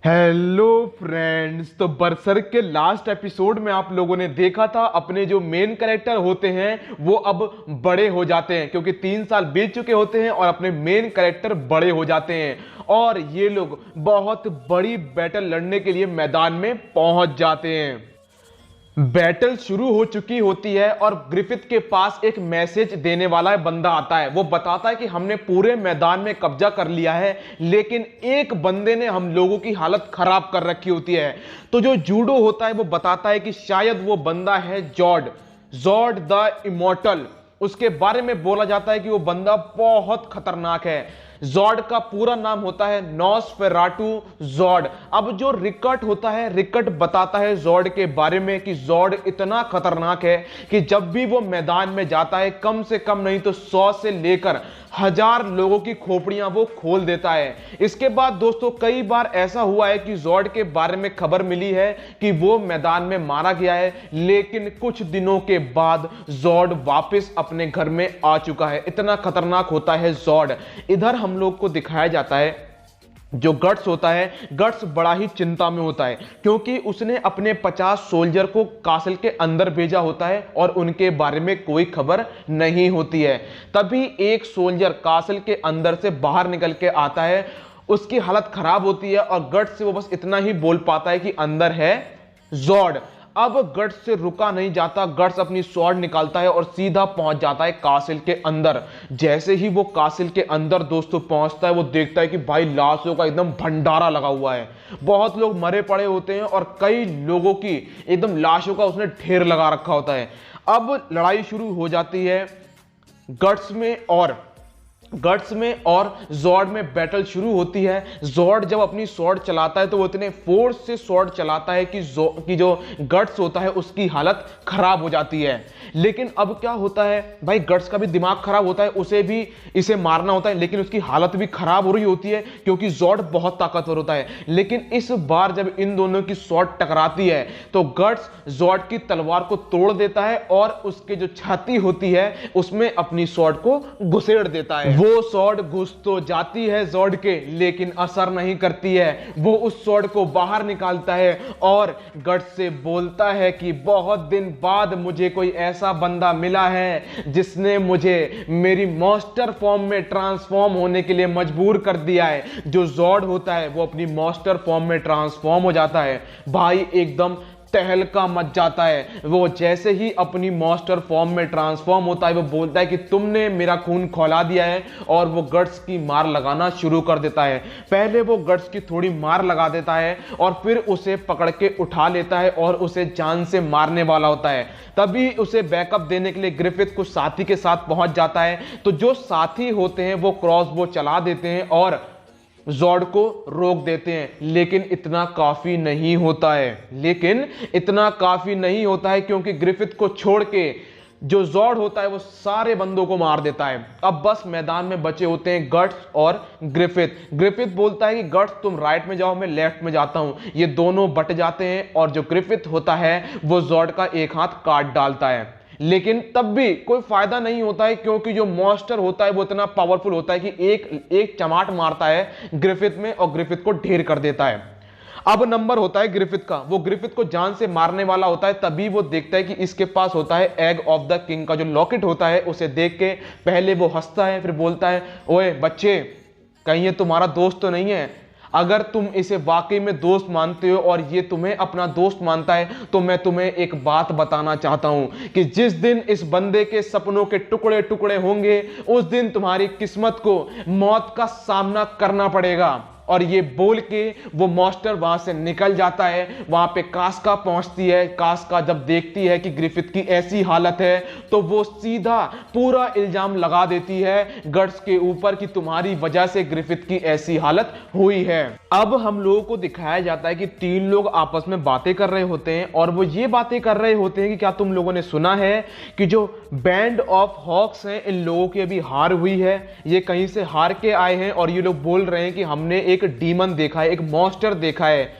Hello friends. तो बरसर्क के last episode में आप लोगों ने देखा था अपने जो मेन कैरेक्टर होते हैं वो अब बड़े हो जाते हैं, क्योंकि 3 साल बीत चुके होते हैं और अपने मेन कैरेक्टर बड़े हो जाते हैं और ये लोग बहुत बड़ी बैटल लड़ने के लिए मैदान में पहुंच जाते हैं। बैटल शुरू हो चुकी होती है और ग्रिफिथ के पास एक मैसेज देने वाला बंदा आता है। वो बताता है कि हमने पूरे मैदान में कब्जा कर लिया है, लेकिन एक बंदे ने हम लोगों की हालत खराब कर रखी होती है। तो जो जूडो होता है वो बताता है कि शायद वो बंदा है जॉर्ड, जॉर्ड द इमॉर्टल। उसके बारे में बोला जाता है कि वो बंदा बहुत खतरनाक है। जॉर्ड का पूरा नाम होता है नॉसफेराटू जॉर्ड। अब जो रिकट होता है, रिकट बताता है जॉर्ड के बारे में कि जॉर्ड इतना खतरनाक है कि जब भी वो मैदान में जाता है कम से कम नहीं तो 100 से लेकर 1000 लोगों की खोपड़ियां वो खोल देता है। इसके बाद दोस्तों कई बार ऐसा हुआ है कि जॉर्ड के बारे में खबर मिली है कि वो मैदान में मारा गया है, लेकिन कुछ दिनों के बाद जॉर्ड वापस अपने घर में आ चुका है। इतना खतरनाक होता है जॉर्ड। इधर हम लोग को दिखाया जाता है जो गट्स होता है, गट्स बड़ा ही चिंता में होता है क्योंकि उसने अपने 50 सोल्जर को कासल के अंदर भेजा होता है और उनके बारे में कोई खबर नहीं होती है। तभी एक सोल्जर कासल के अंदर से बाहर निकल के आता है। उसकी हालत खराब होती है और गट्स से वो बस इतना ही बोल पाता है कि अंदर है जॉर्ड। अब गट्स से रुका नहीं जाता, गट्स अपनी स्वॉर्ड निकालता है और सीधा पहुंच जाता है कासिल के अंदर। जैसे ही वो कासिल के अंदर दोस्तों पहुंचता है वो देखता है कि भाई लाशों का एकदम भंडारा लगा हुआ है। बहुत लोग मरे पड़े होते हैं और कई लोगों की एकदम लाशों का उसने ढेर लगा रखा होता है। अब लड़ाई शुरू हो जाती है गट्स में और जॉर्ड में बैटल शुरू होती है। जॉर्ड जब अपनी स्वॉर्ड चलाता है तो वो इतने फोर्स से स्वॉर्ड चलाता है कि जो गट्स होता है उसकी हालत खराब हो जाती है। लेकिन अब क्या होता है भाई, गट्स का भी दिमाग खराब होता है, उसे भी इसे मारना होता है, लेकिन उसकी हालत भी खराब हो रही होती है क्योंकि जॉर्ड बहुत ताकतवर होता है। लेकिन इस बार जब इन दोनों की स्वॉर्ड टकराती है तो गट्स जॉर्ड की तलवार को तोड़ देता है और उसके जो छाती होती है उसमें अपनी स्वॉर्ड को घुसेड़ देता है। वो स्वॉर्ड घुस तो जाती है जॉर्ड के, लेकिन असर नहीं करती है। वो उस स्वॉर्ड को बाहर निकालता है और गट्स से बोलता है कि बहुत दिन बाद मुझे कोई ऐसा बंदा मिला है जिसने मुझे मेरी मॉन्स्टर फॉर्म में ट्रांसफॉर्म होने के लिए मजबूर कर दिया है। जो जॉर्ड होता है वो अपनी मॉन्स्टर फॉर्म में ट्रांसफॉर्म हो जाता है। भाई एकदम तहलका मच जाता है। वो जैसे ही अपनी मॉन्स्टर फॉर्म में ट्रांसफॉर्म होता है वो बोलता है कि तुमने मेरा खून खौला दिया है, और वो गट्स की मार लगाना शुरू कर देता है। पहले वो गट्स की थोड़ी मार लगा देता है और फिर उसे पकड़ के उठा लेता है और उसे जान से मारने वाला होता है। तभी उसे बैकअप देने के लिए ग्रिफिथ कुछ साथी के साथ पहुंच जाता है। तो जो साथी होते हैं वो क्रॉसबो चला देते हैं और जॉर्ड को रोक देते हैं, लेकिन इतना काफी नहीं होता है क्योंकि ग्रिफिथ को छोड़ के जो जॉर्ड होता है वो सारे बंदों को मार देता है। अब बस मैदान में बचे होते हैं गट्स और ग्रिफिथ बोलता है कि गट्स तुम राइट में जाओ, मैं लेफ्ट में जाता हूं। ये दोनों बट जाते हैं और जो ग्रिफिथ होता है वो जॉर्ड का एक हाथ काट डालता है, लेकिन तब भी कोई फायदा नहीं होता है क्योंकि जो मॉन्स्टर होता है वो इतना पावरफुल होता है कि एक चमाट मारता है ग्रिफिथ में और ग्रिफिथ को ढेर कर देता है। अब नंबर होता है ग्रिफिथ का, वो ग्रिफिथ को जान से मारने वाला होता है। तभी वो देखता है कि इसके पास होता है एग ऑफ द किंग का जो लॉकेट होता है। उसे देख के पहले वो हंसता है, फिर बोलता है ओए बच्चे, कहीं ये तुम्हारा दोस्त तो नहीं है? अगर तुम इसे वाकई में दोस्त मानते हो और ये तुम्हें अपना दोस्त मानता है तो मैं तुम्हें एक बात बताना चाहता हूं कि जिस दिन इस बंदे के सपनों के टुकड़े टुकड़े होंगे उस दिन तुम्हारी किस्मत को मौत का सामना करना पड़ेगा। और ये बोल के वो मॉन्स्टर वहां से निकल जाता है। वहां पे कास्का पहुंचती है। कास्का जब देखती है कि ग्रिफिथ की ऐसी हालत है तो वो सीधा पूरा इल्जाम लगा देती है गट्स के ऊपर कि तुम्हारी वजह से ग्रिफिथ की ऐसी हालत हुई है। अब हम लोगों को दिखाया जाता है कि 3 लोग आपस में बातें कर रहे होते हैं और वो ये बातें कर रहे होते हैं कि क्या तुम लोगों ने सुना है कि जो बैंड ऑफ हॉक्स हैं इन लोगों की अभी हार हुई है, ये कहीं से हार के आए हैं और ये लोग बोल रहे हैं कि हमने एक डीमन देखा है, एक मॉन्स्टर देखा है।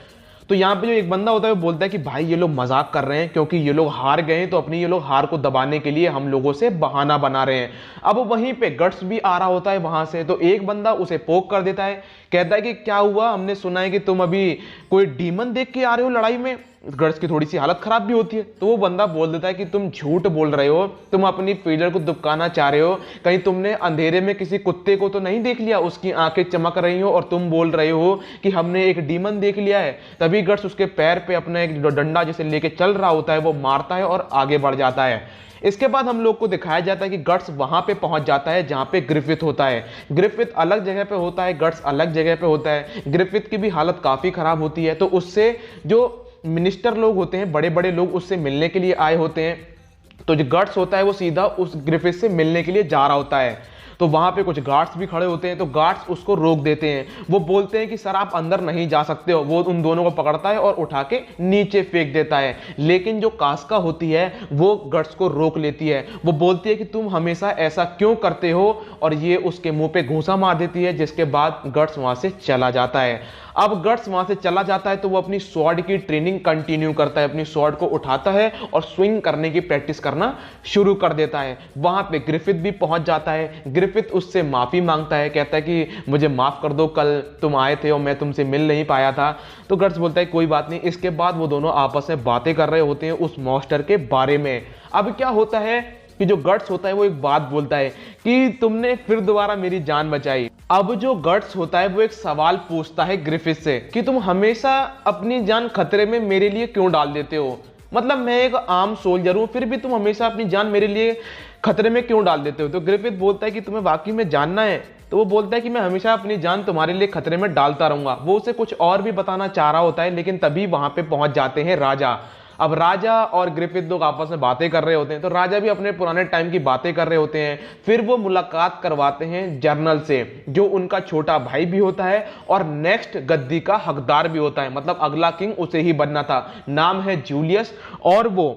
तो यहां पे जो एक बंदा होता है वो बोलता है कि भाई ये लोग मजाक कर रहे हैं क्योंकि ये लोग हार गए तो अपनी ये लोग हार को दबाने के लिए हम लोगों से बहाना बना रहे हैं। अब वहीं पे गट्स भी आ रहा होता है वहां से, तो एक बंदा उसे पोक कर देता है कहता है कि क्या हुआ, हमने सुना है कि तुम अभी कोई डीमन देख के आ रहे हो लड़ाई में। गर्ड्स की थोड़ी सी हालत खराब भी होती है, तो वो बंदा बोल देता है कि तुम झूठ बोल रहे हो, तुम अपनी फीडर को दुबकाना चाह रहे हो, कहीं तुमने अंधेरे में किसी कुत्ते को तो नहीं देख लिया, उसकी आंखें चमक रही हो और तुम बोल रहे हो कि हमने एक डीमन देख लिया है। तभी गर्ड्स उसके पैर पे अपना एक डंडा जैसे लेके चल रहा होता है वो मारता है और आगे बढ़ जाता है। इसके बाद हम लोग को दिखाया जाता है कि गट्स वहां पे पहुंच जाता है जहां पे ग्रिफिथ होता है। ग्रिफिथ अलग जगह पे होता है, गट्स अलग जगह पे होता है। ग्रिफिथ की भी हालत काफी खराब होती है, तो उससे जो मिनिस्टर लोग होते हैं, बड़े बड़े लोग उससे मिलने के लिए आए होते हैं। तो जो गट्स होता है वो सीधा उस ग्रिफिथ से मिलने के लिए जा रहा होता है। तो वहां पे कुछ गार्ड्स भी खड़े होते हैं, तो गार्ड्स उसको रोक देते हैं। वो बोलते हैं कि सर आप अंदर नहीं जा सकते हो। वो उन दोनों को पकड़ता है और उठा के नीचे फेंक देता है। लेकिन जो कास्का होती है वो गट्स को रोक लेती है। वो बोलती है कि तुम हमेशा ऐसा क्यों करते हो, और ये उसके मुंह पे घूंसा मार देती है, जिसके बाद गट्स वहां से चला जाता है। अब गट्स वहां से चला जाता है तो वो अपनी स्वॉर्ड की ट्रेनिंग कंटिन्यू करता है। अपनी स्वॉर्ड को उठाता है और स्विंग करने की प्रैक्टिस करना शुरू कर देता है। वहां पे ग्रिफिथ भी पहुंच जाता है। ग्रिफिथ उससे माफी मांगता है, कहता है कि मुझे माफ कर दो, कल तुम आए थे और मैं तुमसे मिल नहीं पाया था। तो गट्स बोलता है कोई बात नहीं। इसके बाद वो दोनों आपस में बातें कर रहे होते हैं उस मॉन्स्टर के बारे में। अब क्या होता है कि जो गट्स होता है वो एक बात बोलता है कि तुमने फिर दोबारा मेरी जान बचाई। अब जो गट्स होता है वो एक सवाल पूछता है ग्रिफिथ से कि तुम हमेशा अपनी जान खतरे में मेरे लिए क्यों डाल देते हो। मतलब मैं एक आम सोल्जर हूं, फिर भी तुम हमेशा अपनी जान मेरे लिए खतरे में क्यों डाल देते हो। तो ग्रिफिथ बोलता है कि तुम्हें वाकई में जानना है। तो वो बोलता है कि मैं हमेशा अपनी जान तुम्हारे लिए खतरे में डालता रहूंगा। वो उसे कुछ और भी बताना चाह रहा होता है, लेकिन तभी वहां पे पहुंच जाते हैं राजा। अब राजा और ग्रिफिथ लोग आपस में बातें कर रहे होते हैं, तो राजा भी अपने पुराने टाइम की बातें कर रहे होते हैं। फिर वो मुलाकात करवाते हैं जर्नल से, जो उनका छोटा भाई भी होता है और नेक्स्ट गद्दी का हकदार भी होता है। मतलब अगला किंग उसे ही बनना था। नाम है जूलियस, और वो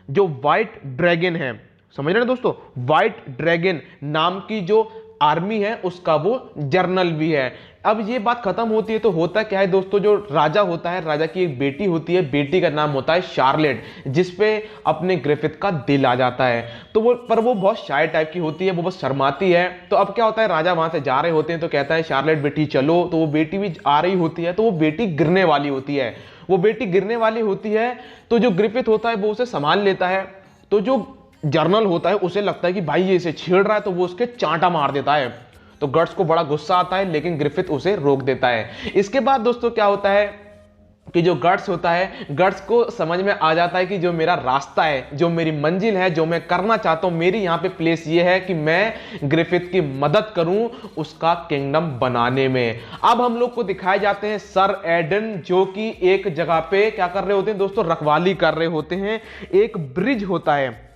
जो व्हाइट ड्रैगन है, समझ रहे हैं दोस्तों, व्हाइट ड्रैगन नाम की जो आर्मी है उसका वो जर्नल भी है। अब ये बात खत्म होती है तो होता क्या है दोस्तों, जो राजा होता है, राजा की एक बेटी होती है, बेटी का नाम होता है शार्लेट, जिसपे अपने ग्रिफिथ का दिल आ जाता है। तो वो बहुत शाय टाइप की होती है, वो बस शर्माती है। तो अब क्या होता है, राजा वहां से जा रहे होते हैं तो कहता है शार्लेट बेटी चलो। तो वो बेटी भी आ रही होती है, तो वो बेटी गिरने वाली होती है। वो बेटी गिरने वाली होती है तो जो ग्रिफिथ होता है वो उसे संभाल लेता है। तो जो जर्नल होता है उसे लगता है कि भाई ये इसे छेड़ रहा है, तो वो उसके चांटा मार देता है। तो गट्स को बड़ा गुस्सा आता है, लेकिन ग्रिफिथ उसे रोक देता है। इसके बाद दोस्तों क्या होता है कि जो गट्स होता है, गट्स को समझ में आ जाता है कि जो मेरा रास्ता है, जो मेरी मंजिल है, जो मैं करना चाहता हूं, मेरी यहां पे प्लेस ये है कि मैं ग्रिफिथ की मदद करूं उसका किंगडम बनाने में। अब हम लोग को दिखाए जाते हैं सर एडन, जो कि एक जगह पे क्या कर रहे होते हैं दोस्तों, रखवाली कर रहे होते हैं। एक ब्रिज होता है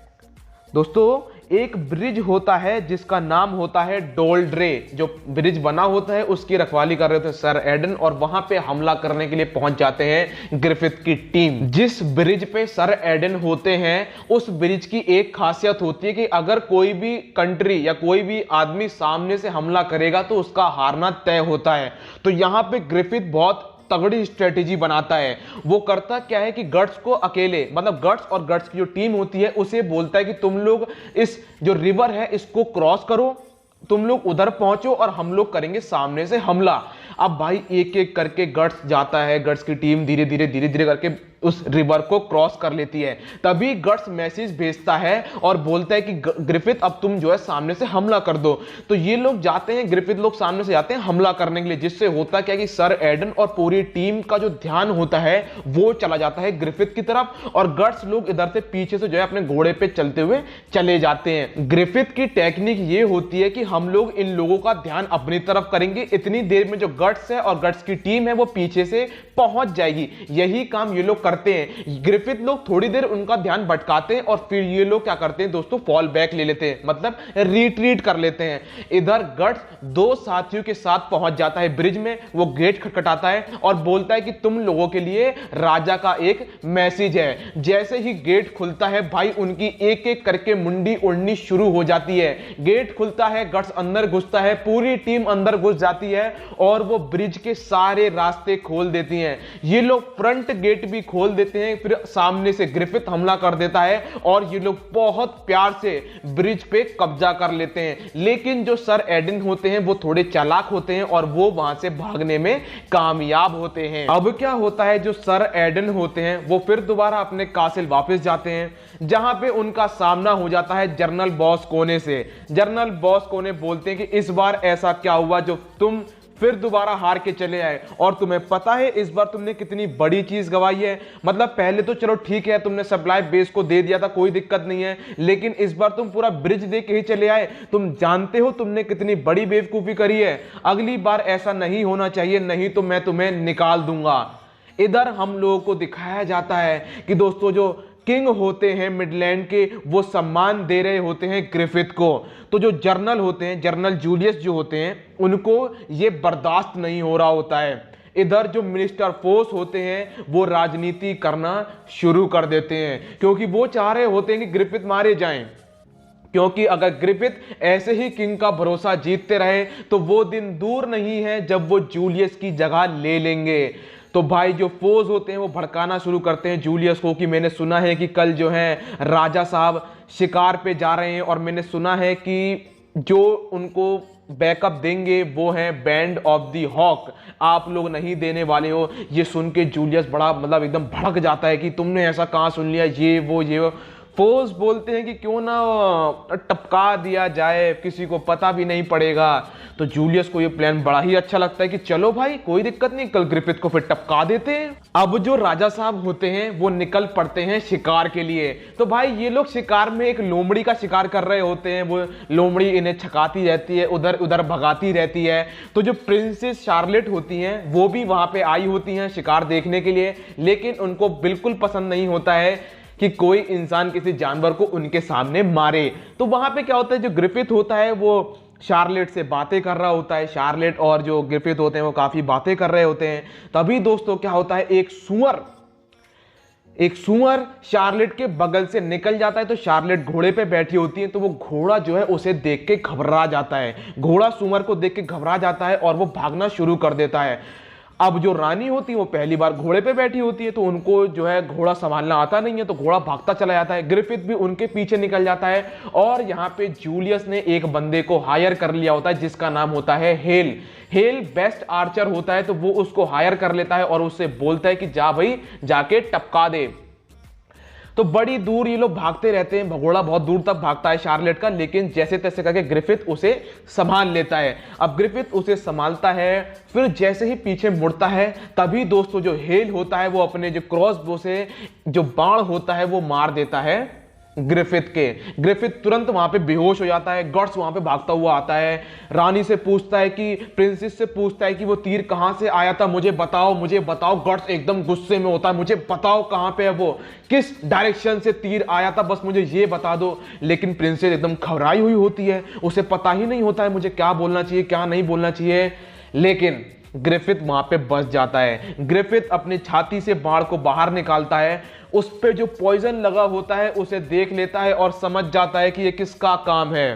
दोस्तों, एक ब्रिज होता है जिसका नाम होता है डोल्ड्रे। जो ब्रिज बना होता है उसकी रखवाली कर रहे होते हैं सर एडन, और वहां पे हमला करने के लिए पहुंच जाते हैं ग्रिफिथ की टीम। जिस ब्रिज पे सर एडन होते हैं उस ब्रिज की एक खासियत होती है कि अगर कोई भी कंट्री या कोई भी आदमी सामने से हमला करेगा तो उसका हारना तय होता है। तो यहां पे ग्रिफिथ बहुत तगड़ी स्ट्रेटेजी बनाता है। वो करता क्या है कि गट्स को अकेले, मतलब गट्स और गट्स की जो टीम होती है उसे बोलता है कि तुम लोग इस जो रिवर है इसको क्रॉस करो, तुम लोग उधर पहुंचो और हम लोग करेंगे सामने से हमला। अब भाई एक एक करके गट्स जाता है, गट्स की टीम धीरे धीरे करके उस रिवर को क्रॉस कर लेती है। तभी गट्स मैसेज भेजता है और बोलता है कि ग्रिफिथ अब तुम जो है सामने से हमला कर दो। तो ये लोग जाते हैं, ग्रिफिथ लोग सामने से जाते हैं हमला करने के लिए, जिससे होता क्या कि सर एडन और पूरी टीम का जो ध्यान होता है वो चला जाता है ग्रिफिथ की तरफ, और गट्स लोग इधर से पीछे से जो है अपने घोड़े पे चलते हुए चले जाते हैं। ग्रिफिथ की टेक्निक ये होती है कि हम लोग इन लोगों का ध्यान अपनी तरफ करेंगे, इतनी देर में जो गट्स है और गट्स की टीम है वो पीछे से पहुंच जाएगी। यही काम ये लोग करते हैं। ग्रिफिथ लोग थोड़ी देर उनका ध्यान भटकाते हैं और फिर ये लोग क्या करते हैं दोस्तों, फॉल बैक ले लेते हैं, मतलब रिट्रीट कर लेते हैं। इधर गट्स दो साथियों के साथ पहुंच जाता है ब्रिज में। वो गेट खटखटाता है और बोलता है कि तुम लोगों के लिए राजा का एक मैसेज है। जैसे ही गेट खुलता है भाई उनकी एक एक करके मुंडी उड़नी शुरू हो जाती है। गेट खुलता है, गट्स अंदर घुसता है, पूरी टीम अंदर घुस जाती है और वो ब्रिज के सारे रास्ते खोल देती हैं। ये लोग फ्रंट गेट भी खोल देते हैं। फिर सामने से ग्रिफिथ हमला कर देता है और ये लोग बहुत प्यार से ब्रिज पे कब्जा कर लेते हैं। लेकिन जो सर एडन होते हैं वो थोड़े चालाक होते हैं और वो वहां से भागने में कामयाब होते हैं। अब क्या होता है, जो सर एडन होते हैं वो फिर दोबारा अपने कासिल वापस जाते हैं, जहां पे उनका सामना हो जाता है जनरल बॉस कोने से। जनरल बॉस कोने बोलते हैं कि इस बार ऐसा क्या हुआ जो तुम फिर दोबारा हार के चले आए, और तुम्हें पता है इस बार तुमने कितनी बड़ी चीज गवाई है। मतलब पहले तो चलो ठीक है, तुमने सप्लाई बेस को दे दिया था, कोई दिक्कत नहीं है, लेकिन इस बार तुम पूरा ब्रिज दे के ही चले आए। तुम जानते हो तुमने कितनी बड़ी बेवकूफी करी है। अगली बार ऐसा नहीं होना चाहिए, नहीं तो मैं तुम्हें निकाल दूंगा। इधर हम लोगों को दिखाया जाता है कि दोस्तों जो किंग होते हैं मिडलैंड के, वो सम्मान दे रहे होते हैं ग्रिफिथ को। तो जो जर्नल होते हैं, जनरल जूलियस जो होते हैं, उनको ये बर्दाश्त नहीं हो रहा होता है। इधर जो मिनिस्टर फोर्स होते हैं वो राजनीति करना शुरू कर देते हैं, क्योंकि वो चाह रहे होते हैं कि ग्रिफिथ मारे जाएं। क्योंकि अगर ग्रिफिथ ऐसे ही किंग का भरोसा जीतते रहे तो वो दिन दूर नहीं है जब वो जूलियस की जगह ले लेंगे। तो भाई जो फोर्स होते हैं वो भड़काना शुरू करते हैं जूलियस को कि मैंने सुना है कि कल जो है राजा साहब शिकार पे जा रहे हैं, और मैंने सुना है कि जो उनको बैकअप देंगे वो है बैंड ऑफ द हॉक, आप लोग नहीं देने वाले हो। ये सुन के जूलियस बड़ा मतलब एकदम भड़क जाता है कि तुमने ऐसा कहाँ सुन लिया, ये वो। फोर्स बोलते हैं कि क्यों ना टपका दिया जाए, किसी को पता भी नहीं पड़ेगा। तो जूलियस को ये प्लान बड़ा ही अच्छा लगता है कि चलो भाई कोई दिक्कत नहीं, कल ग्रिफिथ को फिर टपका देते हैं। अब जो राजा साहब होते हैं वो निकल पड़ते हैं शिकार के लिए। तो भाई ये लोग शिकार में एक लोमड़ी का शिकार कर रहे होते हैं। वो लोमड़ी इन्हें छकाती रहती है, उधर उधर भगाती रहती है। तो जो प्रिंसेस शार्लेट होती हैं वो भी वहां पे आई होती हैं शिकार देखने के लिए, लेकिन उनको बिल्कुल पसंद नहीं होता है कि कोई इंसान किसी जानवर को उनके सामने मारे। तो वहां पे क्या होता है, जो ग्रिफिथ होता है वो शार्लेट से बातें कर रहा होता है। शार्लेट और जो ग्रिफिथ होते हैं वो काफी बातें कर रहे होते हैं। तभी दोस्तों क्या होता है, एक सुअर शार्लेट के बगल से निकल जाता है। तो शार्लेट घोड़े पे बैठी होती है, तो वो घोड़ा जो है उसे देख के घबरा जाता है। घोड़ा सुअर को देख के घबरा जाता है और वो भागना शुरू कर देता है। अब जो रानी होती है वो पहली बार घोड़े पे बैठी होती है, तो उनको जो है घोड़ा संभालना आता नहीं है, तो घोड़ा भागता चला जाता है। ग्रिफिथ भी उनके पीछे निकल जाता है, और यहाँ पे जूलियस ने एक बंदे को हायर कर लिया होता है जिसका नाम होता है हेल। हेल बेस्ट आर्चर होता है, तो वो उसको हायर कर लेता है और उससे बोलता है कि जा भाई जाके टपका दे। तो बड़ी दूर ये लोग भागते रहते हैं, घोड़ा बहुत दूर तक भागता है शार्लेट का, लेकिन जैसे तैसे करके ग्रिफिथ उसे संभाल लेता है। अब ग्रिफिथ उसे संभालता है, फिर जैसे ही पीछे मुड़ता है तभी दोस्तों जो हेल होता है वो अपने जो क्रॉसबो से जो बाण होता है वो मार देता है ग्रिफिथ के। ग्रिफिथ तुरंत वहां पे बेहोश हो जाता है। गट्स वहां पे भागता हुआ आता है, रानी से पूछता है कि प्रिंसेस से पूछता है कि वो तीर कहां से आया था, मुझे बताओ मुझे बताओ। गट्स एकदम गुस्से में होता है, मुझे बताओ कहां पे है वो, किस डायरेक्शन से तीर आया था, बस मुझे ये बता दो। लेकिन प्रिंसेस एकदम घबराई हुई होती है, उसे पता ही नहीं होता है मुझे क्या बोलना चाहिए क्या नहीं बोलना चाहिए। लेकिन ग्रिफिथ वहां पे बच जाता है। ग्रिफिथ अपनी छाती से बाण को बाहर निकालता है, उस पे जो पॉइजन लगा होता है उसे देख लेता है और समझ जाता है कि ये किसका काम है।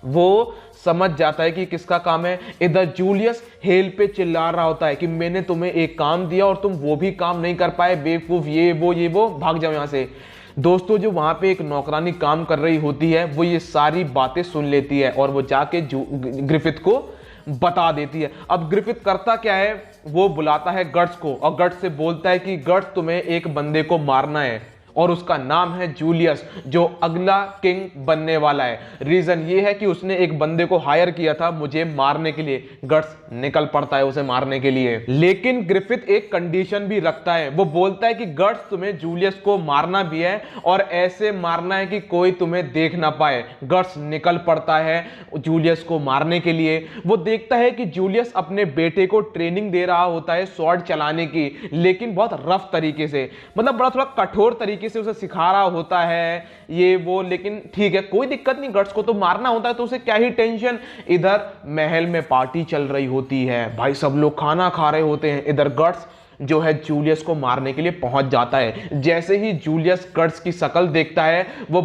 वो समझ जाता है कि किसका काम है। इधर जूलियस हेल पे चिल्ला रहा होता है कि मैंने तुम्हें एक काम दिया और तुम वो भी काम नहीं कर पाए, बेवकूफ, ये वो, भाग जाओ यहां से। दोस्तों जो वहां पे एक नौकरानी काम कर रही होती है वो ये सारी बातें सुन लेती है और वो जाके ग्रिफिथ को बता देती है। अब ग्रिफिथ करता क्या है, वो बुलाता है गट्स को और गट्स से बोलता है कि गट्स तुम्हें एक बंदे को मारना है और उसका नाम है जूलियस, जो अगला किंग बनने वाला है। रीजन ये है कि उसने एक बंदे को हायर किया था मुझे मारने के लिए। गट्स निकल पड़ता है उसे मारने के लिए, लेकिन ग्रिफिथ एक कंडीशन भी रखता है। वो बोलता है कि गट्स तुम्हें जूलियस को मारना भी है और ऐसे मारना है कि कोई तुम्हें देख ना पाए। गट्स निकल पड़ता है जूलियस को मारने के लिए। वो देखता है कि जूलियस अपने बेटे को ट्रेनिंग दे रहा होता है स्वॉर्ड चलाने की, लेकिन बहुत रफ तरीके से, मतलब बड़ा थोड़ा कठोर तरीके से उसे सिखा रहा होता है ये वो। लेकिन ठीक है कोई दिक्कत नहीं, गट्स को तो मारना होता है तो उसे क्या ही टेंशन। इधर महल में पार्टी चल रही होती है भाई, सब लोग खाना खा रहे होते हैं। इधर गट्स जो है जूलियस को मारने के लिए पहुंच जाता है। जैसे ही जूलियस गट्स की शक्ल देखता है वो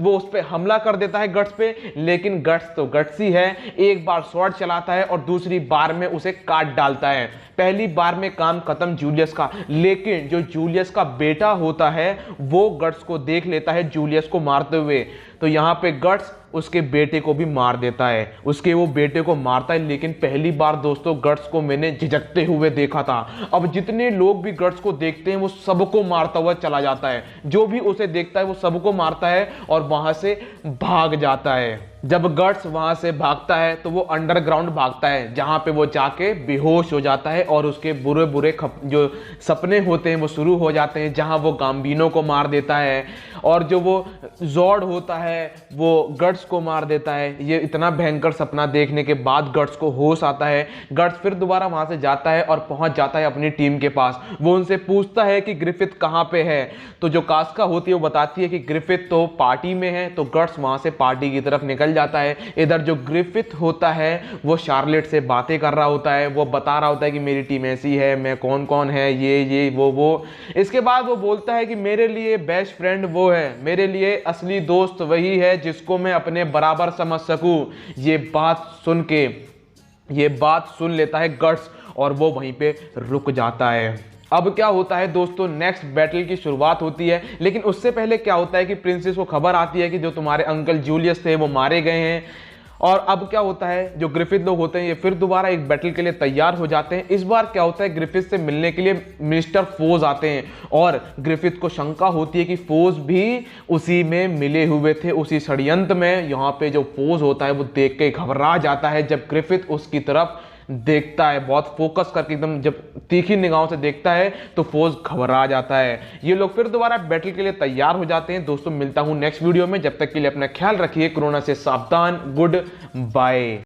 उस पे हमला कर देता है गट्स पे, लेकिन गट्स तो गट्स ही है, एक बार स्वॉर्ड चलाता है और दूसरी बार में उसे काट डालता है। पहली बार में काम खत्म जूलियस का, लेकिन जो जूलियस का बेटा होता है वो गट्स को देख लेता है जूलियस को मारते हुए, तो यहां पे गट्स उसके बेटे को भी मार देता है, उसके वो बेटे को मारता है। लेकिन पहली बार दोस्तों गट्स को मैंने झिझकते हुए देखा था। अब जितने लोग भी गट्स को देखते हैं वो सबको मारता हुआ चला जाता है, जो भी उसे देखता है वो सबको मारता है और वहां से भाग जाता है। जब गट्स वहां से भागता है तो वो अंडरग्राउंड भागता है, जहां पे वो जाके बेहोश हो जाता है और उसके बुरे बुरे जो सपने होते हैं वो शुरू हो जाते हैं, जहां वो गाम्बिनो को मार देता है और जो वो जॉर्ड होता है वो गट्स को मार देता है। ये इतना भयंकर सपना देखने के बाद गट्स को होश आता है। गट्स फिर दोबारा वहां से जाता है और पहुंच जाता है अपनी टीम के पास। वो उनसे पूछता है कि ग्रिफिथ कहां पे है, तो जो कास्का होती है वो बताती है कि ग्रिफिथ तो पार्टी में है। तो गट्स वहां से पार्टी की तरफ निकल जाता है। इधर जो ग्रिफिथ होता है वो शार्लेट से बातें कर रहा होता है, वो बता रहा होता है कि मेरी टीम ऐसी है, मैं कौन कौन है, ये वो। इसके बाद वो बोलता है कि मेरे लिए बेस्ट फ्रेंड वो है, मेरे लिए असली दोस्त वही है जिसको मैं अपने बराबर समझ सकूं। ये बात सुन लेता है गट्स और वो वहीं पे रुक जाता है। अब क्या होता है दोस्तों, नेक्स्ट बैटल की शुरुआत होती है, लेकिन उससे पहले क्या होता है कि प्रिंसेस को खबर आती है कि जो तुम्हारे अंकल जूलियस थे वो मारे गए हैं। और अब क्या होता है, जो ग्रिफिथ लोग होते हैं ये फिर दोबारा एक बैटल के लिए तैयार हो जाते हैं। इस बार क्या होता है, ग्रिफिथ से मिलने के लिए मिस्टर फोज आते हैं और ग्रिफिथ को शंका होती है कि फोज भी उसी में मिले हुए थे, उसी षड्यंत्र में। यहाँ पे जो फोज होता है वो देख के घबरा जाता है जब ग्रिफिथ उसकी तरफ देखता है, बहुत फोकस करके एकदम जब तीखी निगाहों से देखता है तो फोज घबरा जाता है। ये लोग फिर दोबारा बैटल के लिए तैयार हो जाते हैं। दोस्तों मिलता हूं नेक्स्ट वीडियो में, जब तक के लिए अपना ख्याल रखिए, कोरोना से सावधान, गुड बाय।